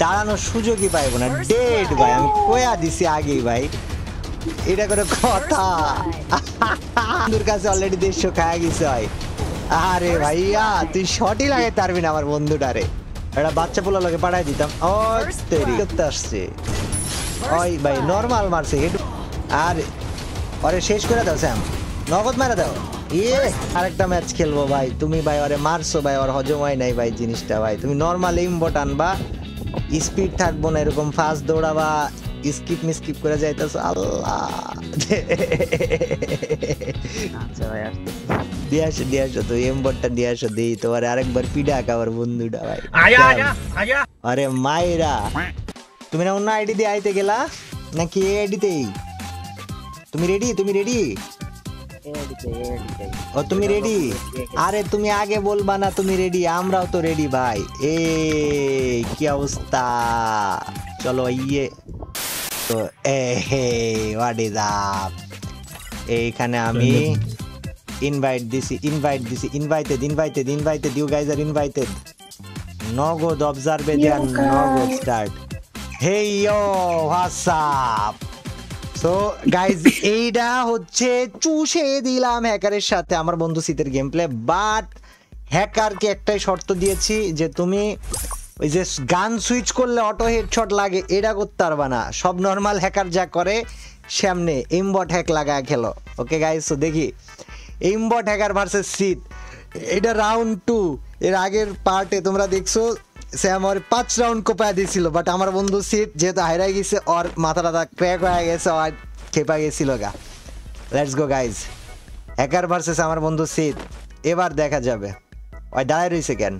দাঁড়ানোর সুযোগই পাইবো না, ডেড ভাই। আমি কয়া দিছি আগেই ভাই, এটা করে কথা। বন্ধুর কাছে অলরেডি 150 খায়া গেছে ভাই। আরে ভাইয়া তুই শটই লাগাই পারবি না আমার বন্ধুটারে। একটা বাচ্চা পোলা লোকে পাঠাই দিতাম। ও তেরি করতে আসছে ওই ভাই, নরমাল মারছে একটু। আর ওরে শেষ করে দাও স্যাম, নগদ মারা দাও। আরেকটা ম্যাচ খেলবো ভাই। তুমি ভাই ওরে মারছো ভাই, ওর হজম হয় নাই ভাই জিনিসটা ভাই। তুমি নরমাল ইমবট আনবা, স্পিড থাকবো না, এরকম ফাস্ট দৌড়াবা, স্কিপ মিস্কিপ করে যাইতেছো। আল্লাহ আচ্ছা ভাই দিয়ে আসো তো এমবটটা দিয়ে আসো, দিই তোমার আরেকবার পিডা খাবার বন্ধুটা ভাই। আরে মাইরা, তুমি না অন্য আইডি দিয়ে আইতে গেলা নাকি এই আইডিতেই? তুমি রেডি? তুমি রেডি? ও তুমি রেডি? আরে তুমি আগে বলবা না তুমি রেডি? আমরাও তো রেডি ভাই। কি অবস্থা? চলো ইয়ে তো হোয়াট ইজ আপ। এইখানে আমি ইনভাইটেড ইউ গাইজ আর ইনভাইটেড। নগদ অবজার্ভে দেন, Nagad start. Hey yo what's up. So guys এইটা হচ্ছে চুষে দিলাম হ্যাকারের সাথে আমার বন্ধু শীতের গেম প্লে। বাট হ্যাকারকে একটাই শর্ত দিয়েছি যে তুমি ওই যে গান সুইচ করলে অটো হেডশট লাগে এটা করতে পারবা না। সব নর্মাল হ্যাকার যা করে সামনে এমবট হ্যাক লাগায় খেলো। ওকে গাইজ, সো দেখি এমবট হ্যাকার ভার্সেস শীত। এটা রাউন্ড 2। এর আগের পার্টে তোমরা দেখছো স্যাম ওর 5 রাউন্ড কোপায় দিয়েছিল, বাট আমার বন্ধু শীত যেহেতু হারাই গেছে, ওর মাথাটা ক্র্যাক হয়ে গেছে, আর খেপা গেছিল গা। Let's go guys, hacker versus আমার বন্ধু শীত। এবার দেখা যাবে। ওই দাঁড়ায় রয়েছে কেন?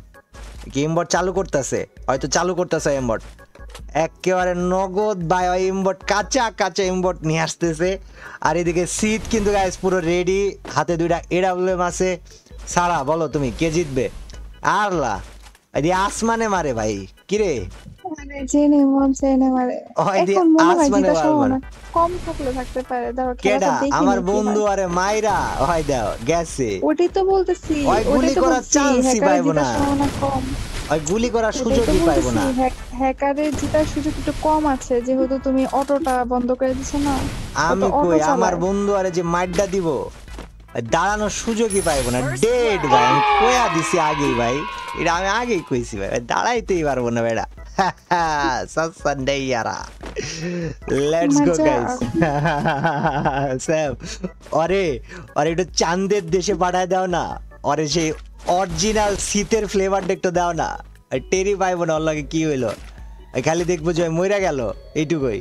কি এমবট চালু করতেছে? হয়তো চালু করতেছে এমবট একেবারে নগদ বাই। ওই এমবট কাঁচা কাঁচা এমবট নিয়ে আসতেছে। আর এদিকে শীত কিন্তু গাইজ পুরো রেডি, হাতে 2টা এডাব্লিউএম আছে। সারা বলো তুমি কে জিতবে? আরলা এদি আসমানে মারে ভাই। কিরে জেনে মন জেনে মারে। এখন মনে হয় জিতা সম্ভাবনা কম থাকলে থাকতে পারে। ধরো কেডা আমার বন্ধু আরে মাইরা হয় দাও গেছে। ওটাই তো বলতেছি, ওই গুলি করার চান্সই পাইবো না, ওই গুলি করার সুযোগই পাইবো না। হ্যাকারের জেতার সুযোগ একটু কম আছে যেহেতু তুমি অটোটা বন্ধ করে দিছো না। আমি কই আমার বন্ধু আরে যে মাইডটা দিব, দাঁড়ানোর সুযোগই পাইবো না, ডেড ভাই। আমি কয়া দিছি আগেই ভাই, এটা আমি আগেই কইছি ভাই, দাঁড়াইতেই পারবো না বেড়া। Let's go guys. স্যাম আরে আরে একটু চাঁদের দেশে পাঠায় দাও না, আরে সেই অরিজিনাল শীতের ফ্লেভারটা একটু দাও না। টেরি পাইবো না, ওর লাগে কি হইলো, খালি দেখবো যে মইরা গেল এইটুকুই।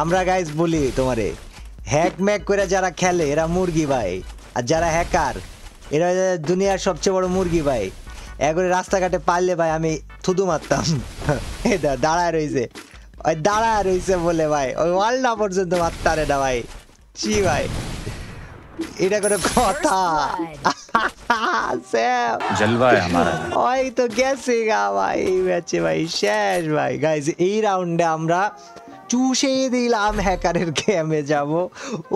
আমরা গাইস বলি তোমারে, হ্যাক ম্যাক করে যারা খেলে এরা মুরগি ভাই, আর যারা হ্যাকার এরা দুনিয়ার সবচেয়ে বড় মুরগি ভাই। একবারে রাস্তাঘাটে পারলে ভাই আমি থুতু মারতাম। দাঁড়ায় রয়েছে, ওই দাঁড়ায় রয়েছে বলে ভাই ওই ওয়ালটা পর্যন্ত মারতারে না ভাই। ছি ভাই, এটা করে কথা। ওই তো গেছে গা ভাই এই ম্যাচে ভাই, শেষ ভাই। গাইজ এই রাউন্ডে আমরা চুষে দিলাম হ্যাকারের গেমে যাব,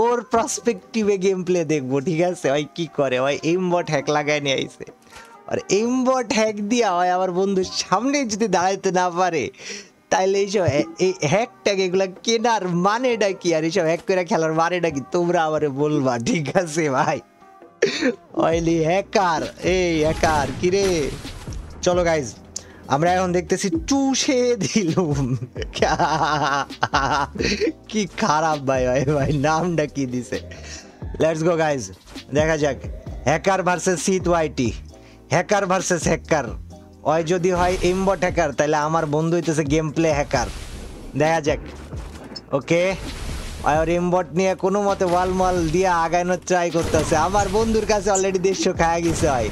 ওর প্রসপেক্টিভে গেম প্লে দেখবো। ঠিক আছে, ওই কি করে, ওই এমবট হ্যাক লাগায় নিয়ে আইছে। আর এমবট হ্যাক দিয়া হয় আমার বন্ধুর সামনে যদি দাঁড়াইতে না পারে, তাইলে এইসব এই হ্যাক ট্যাগ এগুলা কেনার মানেটা কি, আর এইসব হ্যাক করে খেলার মানেটা কি তোমরা আমারে বলবা। ঠিক আছে ভাই, অয়েলি হ্যাকার, এই হ্যাকার কিরে। চলো গাইজ আমরা এখন দেখতেছি চুষে দিলুম। কি খারাপ ভাই, ভাই নামটা কি দিছে। লেটস গো গাইজ, দেখা যাক হ্যাকার ভার্সেস শীত ওয়াইটি। হ্যাকার ভার্সেস হ্যাকার, ওই যদি হয় এমবট হ্যাকার তাহলে আমার বন্ধু হইতেছে গেম প্লে হ্যাকার। দেখা যাক। ওকে, আর এমবট নিয়ে কোনো মতে ওয়াল মল দিয়ে আগানোর ট্রাই করতেছে। আমার বন্ধুর কাছে অলরেডি 150 খায়া গেছে হয়।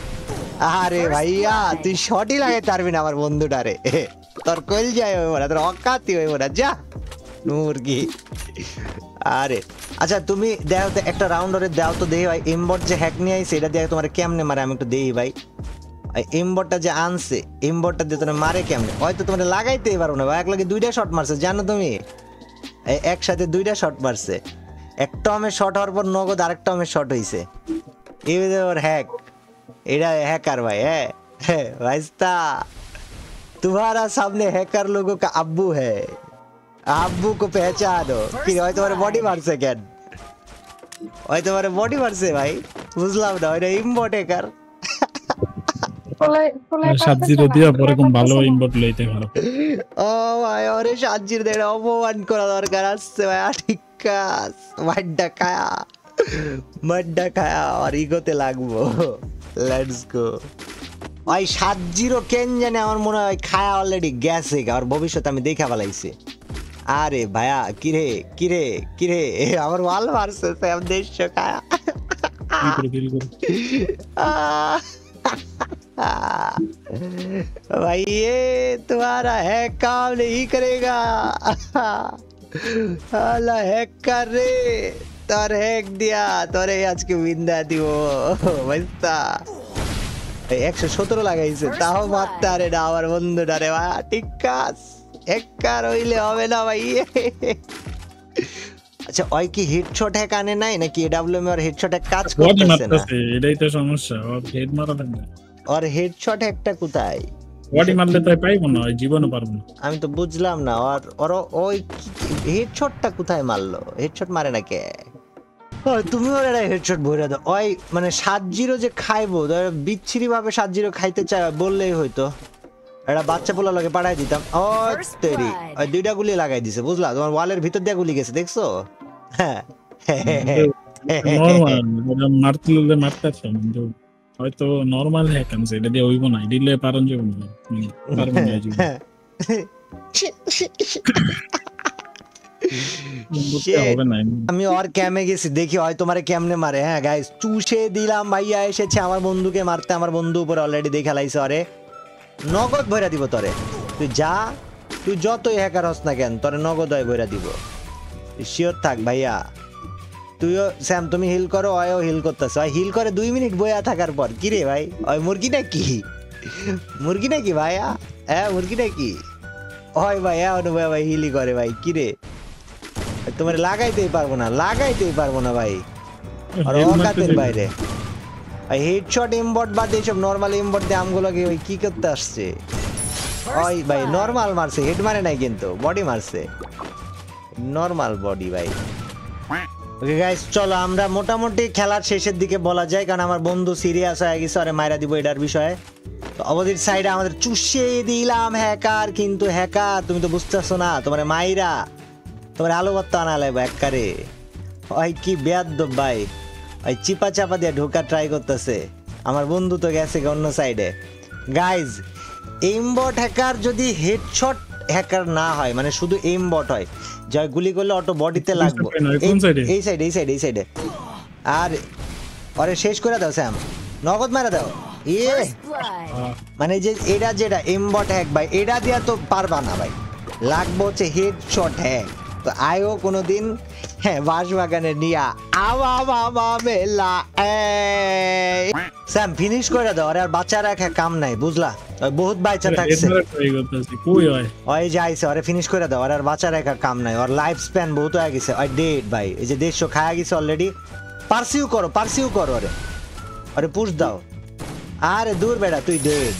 আরে ভাইয়া তুই শটই লাগাইতে পারবি না আমার বন্ধুটারে, তোর কইল যায় হইব না, তোর অকাতি হইব না, যা মুরগি। আরে আচ্ছা তুমি দেখো তো একটা রাউন্ড ওরে দাও তো দেখি ভাই, এমবট যে হ্যাক নিয়ে আইছে এটা দিয়ে তোমার কেমনে মারে আমি একটু দেখি ভাই। এমবটটা যে আনছে এমবটটা দিয়ে তোমার মারে কেমনে, হয়তো তোমার লাগাইতেই পারো না ভাই। একলাগে 2টা শট মারছে জানো তুমি, একসাথে 2টা শট মারছে। একটা আমার শট হওয়ার পর নগদ আরেকটা আমার শট হইছে। এই ওর হ্যাক, এটা হ্যাকার ভাই। হ্যাঁ ভাইস্তা तुम्हारा सामने हैकर लोगों का अब्बू है, अब्बू को पहचानो। कि ওই তোমার বডি মারছে কেন? ওই তোমার বডি মারছে ভাই, বুঝলাম না। ওইটা ইমবট হ্যাকার। সাতজিরো দিয়া পরে কোন ভালো ইমবট লইতে পারো। ও ভাই ওরে সাতজির দেড় অপমান করা দরকার আছে ভাই। ঠিক কাজ মাড্ডা খায়া আর ইগোতে লাগবো। Let's go. ওই 7-0 কেন জানে, আমার মনে হয় খায়া অলরেডি গেছে, আর ভবিষ্যৎ আমি দেখা ফেলাইছি। আরে ভাইয়া কিরে আমার ওয়াল মারছে স্যাম দেশ খায়া। भाई ये तुम्हारा हैक काम नहीं करेगा। अल्लाह हैक कर रे, তোর হ্যাক দিয়া তোরে আজকে বিন্দা দিব বুঝতা। 117 লাগাইছে তাও মারতে আরে না আমার বন্ধুটারে ভাই। ঠিক কাজ হ্যাকার হইলে হবে না ভাই। আচ্ছা ওই কি হেডশট হ্যাক আনে নাই নাকি এডব্লিউএম আর হেডশট হ্যাক কাজ করতেছে না? এটাই তো সমস্যা, ওর হেড মারা দেন না। আর হেডশট হ্যাকটা কোথায়? বডি মারলে তাই পাইবো না, ওই জীবনও পারবো না। আমি তো বুঝলাম না আর ওই হেডশটটা কোথায় মারলো? হেডশট মারে না কে? ওই তুমি ওর একটা হেডশট ভরে দাও। ওই মানে 7-0 যে খাইবো বিচ্ছিরি ভাবে 7-0 খাইতে চাই বললেই হয়তো একটা বাচ্চা পোলা লগে পাঠাই দিতাম। ও তেরি ওই দুইটা গুলি লাগাই দিছে বুঝলা, তোমার ওয়ালের ভিতর দিয়ে গুলি গেছে দেখছো? হ্যাঁ নরমাল মারতে মারতেছে কিন্তু হয়তো নরমাল হ্যাক আনছে, এটা দিয়ে হইব না, দিলে পারন যাব না, পারবো না জীবন। আমি ওর ক্যামে গেছি দেখি হয় তোমারে কেমনে মারে। হ্যাঁ গাইস চুষে দিলাম, ভাইয়া এসেছে আমার বন্ধুকে মারতে। আমার বন্ধু উপরে অলরেডি দেখে লাইছে, আরে নগদ ভরা দিব তোরে। তুই যা, তুই যতই হ্যাকার হস না কেন তোরে নগদ হয় ভরা দিব, শিওর থাক ভাইয়া। তুইও স্যাম তুমি হিল করো, ওয়ও হিল করতেছে। ওই হিল করে 2 মিনিট বয়া থাকার পর কি রে ভাই ওই মুরগি নাকি ভাইয়া? হ্যাঁ মুরগি নাকি ওই ভাই? হ্যাঁ ভাই হিলি করে ভাই। কি রে তোমার লাগাইতেই পারবো না ভাই। আর অকাতের বাইরে ভাই হেডশট এমবট বাদ এইসব নরমাল এমবট দিয়ে আমগুলোকে ওই কি করতে আসছে? ওই ভাই নরমাল মারছে, হেড মারে নাই কিন্তু বডি মারছে, নরমাল বডি ভাই। ওকে গাইস চলো আমরা মোটামুটি খেলার শেষের দিকে বলা যায়, কারণ আমার বন্ধু সিরিয়াস হয়ে গেছে, আরে মাইরা দিব এটার বিষয়ে। তো অপোজিট সাইডে আমাদের চুষে দিলাম হ্যাকার, কিন্তু হ্যাকার তুমি তো বুঝতেছো না, তোমার মাইরা তোমার আলো ভর্তা আনা লাগবে একবারে। ওই কি বেয়াদব ভাই, ওই চিপা চাপা দিয়ে ঢোকা ট্রাই করতেছে। আমার বন্ধু তো গেছে অন্য সাইডে। গাইজ এইমবট হ্যাকার যদি হেডশট হ্যাকার না হয়, মানে শুধু এইমবট হয়, জয় গুলি করলে অটো বডিতে লাগবে। এই সাইডে আর আরে শেষ করে দাও স্যাম, নগদ মারা দাও। মানে যে এটা যেটা এমবট হ্যাক ভাই, এটা দিয়া তো পারবা না ভাই, লাগবে হচ্ছে হেডশট হ্যাক। তো আয়ও কোনোদিন হ্যাঁ বাঁশবাগানে নিয়া মেলা স্যাম ফিনিশ করে দাও। আর বাচ্চা রাখা কাম নাই বুঝলা, বহুত বাচ্চা থাকছে ওই যে আইছে, ওরে ফিনিশ করে দাও। আর বাচ্চা রাখা কাম নাই, ওর লাইফ স্প্যান বহুত হয়ে গেছে। ওই ডেড ভাই, এই যে 150 খায়া গেছে অলরেডি। পার্সিউ করো আরে পুশ দাও। আরে দূর বেড়া তুই ডেড।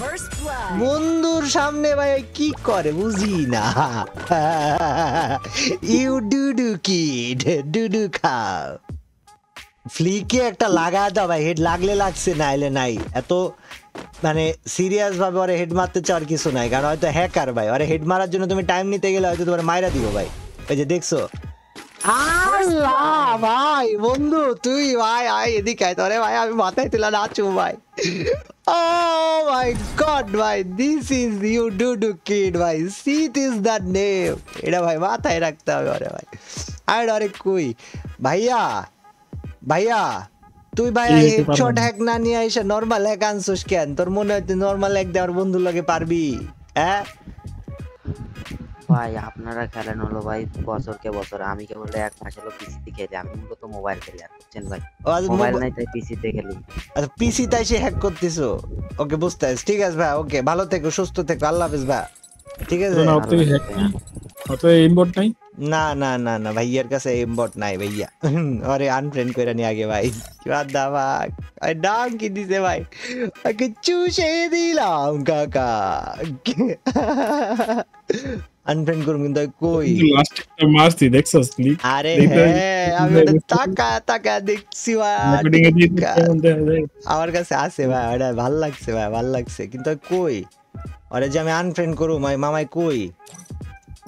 বন্ধুর সামনে ভাই কি করে বুঝি না। ইউ ডুডু কিড ডুডু খাও। ফ্লিকে একটা লাগা দাও ভাই, হেড লাগলে লাগছে, নাইলে নাই। এত মানে সিরিয়াস ভাবে ওরে হেড মারতে চাওয়ার কিছু নাই, কারণ হয়তো হ্যাকার ভাই, ওরে হেড মারার জন্য তুমি টাইম নিতে গেলে হয়তো তোমার মাইরা দিব ভাই। ওই যে দেখছো আল্লাহ ভাই, বন্ধু তুই ভাই আয় এদিকে আয়, তোরে ভাই আমি মাথায় তুলা নাচু ভাই। Oh my god ভাই, this is you do kid ভাই, see this the name, এটা ভাই মাথায় রাখতে হবে। আরে ভাই আরে কই ভাইয়া তুই ভাই হেডশট হ্যাক না নিয়ে এসে নরমাল হ্যাক আনছস কেন? তোর মনে হয় তুই নরমাল হ্যাক দেওয়ার বন্ধুর লগে পারবি? হ্যাঁ ভাই আপনারা খেলেন হলো ভাই বছরকে বছর, আমি কেবল 1 মাস হলো পিসিতে খেলি। আমি মূলত মোবাইল খেলি, আর বুঝছেন ভাই মোবাইল নাই তাই পিসিতে খেলি। আচ্ছা পিসি তাই সে হ্যাক করতেছো? ওকে বুঝতে আছে, ঠিক আছে ভাই, ওকে ভালো থেকো সুস্থ থেকো, আল্লাহ হাফেজ ভাই। ঠিক আছে অত ইমবট নাই না না না না ভাইয়ার কাছে এমবট নাই ভাইয়া আরে আনফ্রেন্ড কইরা নি আগে ভাই বাদা ভাই আই নাম কি দিছে ভাই আগে চুষে দিলাম কাকা আনফ্রেন্ড করুম কিন্তু কই লাস্ট একটা মারছি দেখছস নি আরে হ্যাঁ আমি ওটা টাকা টাকা দেখছি ভাই আমার কাছে আছে ভাই ওটা ভালো লাগছে ভাই ভালো লাগছে কিন্তু কই আরে যে আমি আনফ্রেন্ড করুম মামাই কই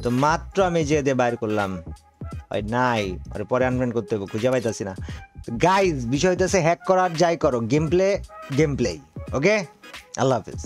তো মাত্র আমি যে দিয়ে বাইর করলাম ওই নাই আর পরে আনফ্রেন্ড করতে হবে খুঁজে পাইতাছি না গাইজ বিষয় হইতেছে হ্যাক করার যাই করো গেম প্লে ওকে আল্লাহ হাফেজ